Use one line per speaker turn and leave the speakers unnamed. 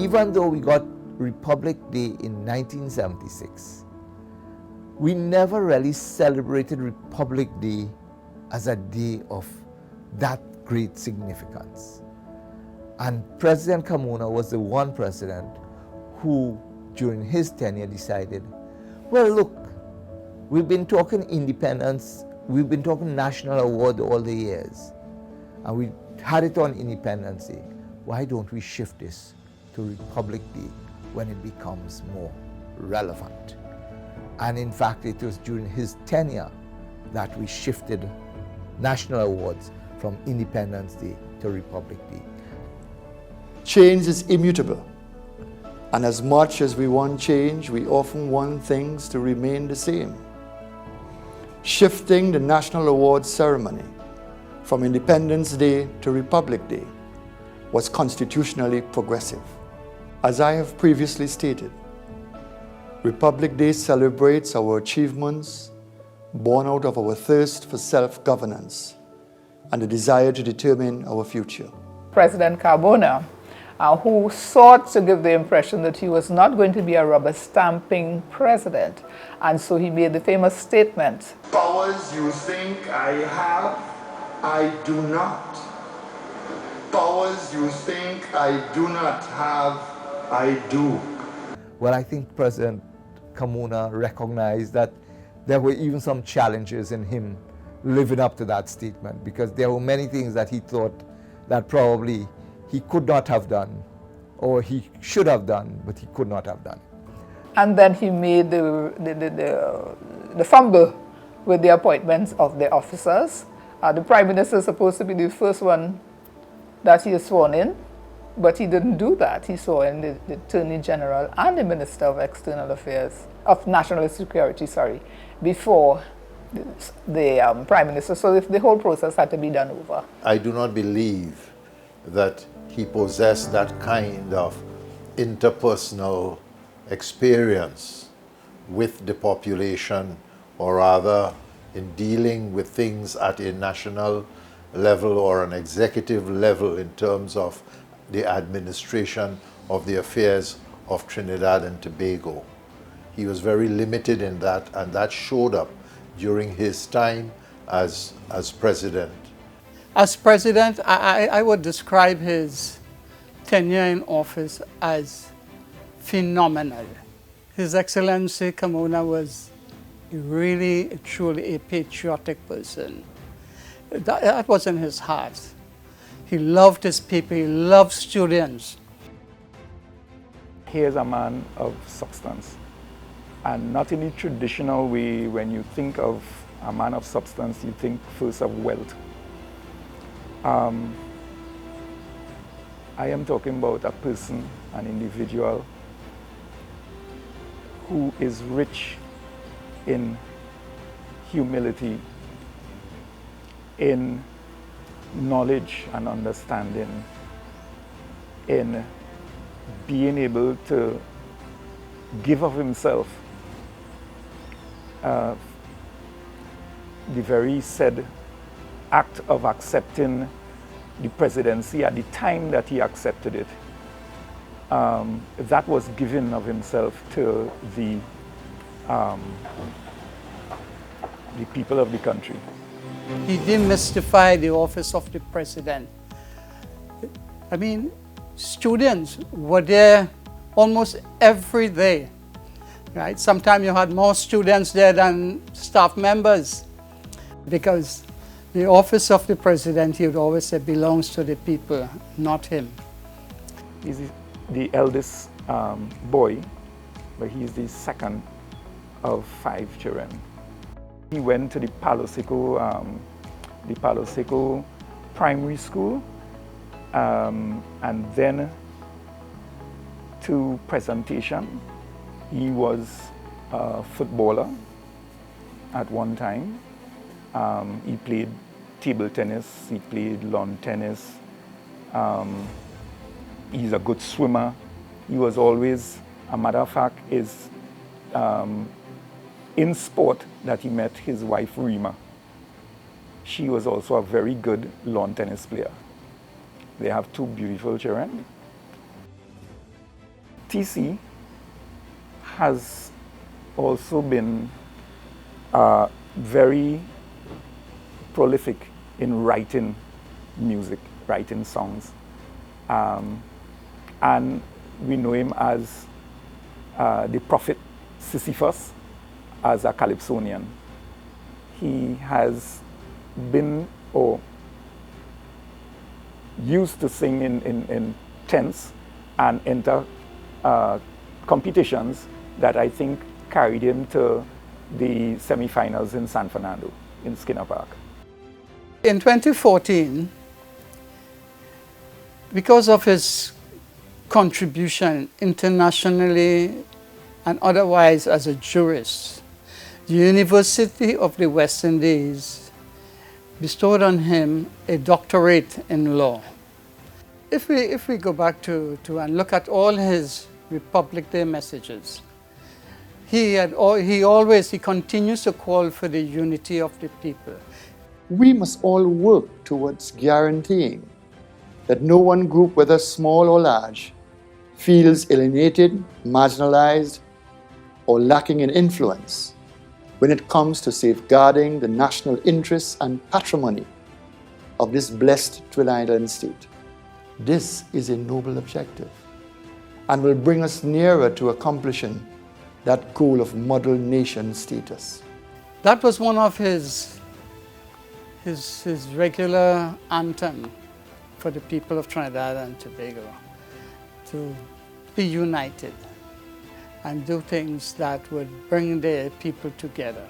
even though we got Republic Day in 1976, we never really celebrated Republic Day as a day of that great significance. And President Carmona was the one president who, during his tenure, decided, well, look, we've been talking independence, we've been talking national award all the years, and we had it on Independence Day. Why don't we shift this to Republic Day when it becomes more relevant? And in fact, it was during his tenure that we shifted national awards from Independence Day to Republic Day.
Change is immutable. And as much as we want change, we often want things to remain the same. Shifting the National Awards ceremony from Independence Day to Republic Day was constitutionally progressive. As I have previously stated, Republic Day celebrates our achievements born out of our thirst for self-governance and the desire to determine our future.
President Carmona, who sought to give the impression that he was not going to be a rubber-stamping president. And so he made the famous statement,
"Powers you think I have, I do not. Powers you think I do not have, I do."
Well, I think President Carmona recognized that there were even some challenges in him living up to that statement, because there were many things that he thought that probably he could not have done, or he should have done, but he could not have done.
and then he made the fumble with the appointments of the officers. The Prime Minister is supposed to be the first one that he is sworn in, but he didn't do that. He swore in the Attorney General and the Minister of External Affairs, of National Security, before the Prime Minister. So the whole process had to be done over.
I do not believe that he possessed that kind of interpersonal experience with the population, or rather in dealing with things at a national level or an executive level in terms of the administration of the affairs of Trinidad and Tobago. He was very limited in that, and that showed up during his time as president.
As president, I would describe his tenure in office as phenomenal. His Excellency Carmona was really, truly a patriotic person. That was in his heart. He loved his people, he loved students.
He is a man of substance, and not in the traditional way. When you think of a man of substance, you think first of wealth. I am talking about a person, an individual, who is rich in humility, in knowledge and understanding, in being able to give of himself. The very said act of accepting the presidency at the time that he accepted it, that was giving of himself to the people of the country.
He demystified the office of the president. I mean, students were there almost every day, right? Sometimes you had more students there than staff members, because the office of the president, he would always say, belongs to the people, not him.
He's the eldest boy, but he's the second of 5 children. He went to the Palo Seco Primary School, and then to presentation. He was a footballer at one time. He played table tennis, he played lawn tennis. He's a good swimmer. He was always, a matter of fact, is in sport that he met his wife, Rima. She was also a very good lawn tennis player. They have 2 beautiful children. TC has also been very prolific in writing music, writing songs. And we know him as the prophet Sisyphus, as a Calypsonian. He has been or used to sing in tents and enter competitions that I think carried him to the semi-finals in San Fernando, in Skinner Park.
In 2014, because of his contribution internationally and otherwise as a jurist, the University of the West Indies bestowed on him a doctorate in law. If we go back to and look at all his Republic Day messages, he continues to call for the unity of the people.
We must all work towards guaranteeing that no one group, whether small or large, feels alienated, marginalized, or lacking in influence when it comes to safeguarding the national interests and patrimony of this blessed Trinidad Island state. This is a noble objective and will bring us nearer to accomplishing that goal of model nation status.
That was one of his regular anthem for the people of Trinidad and Tobago, to be united and do things that would bring the people together.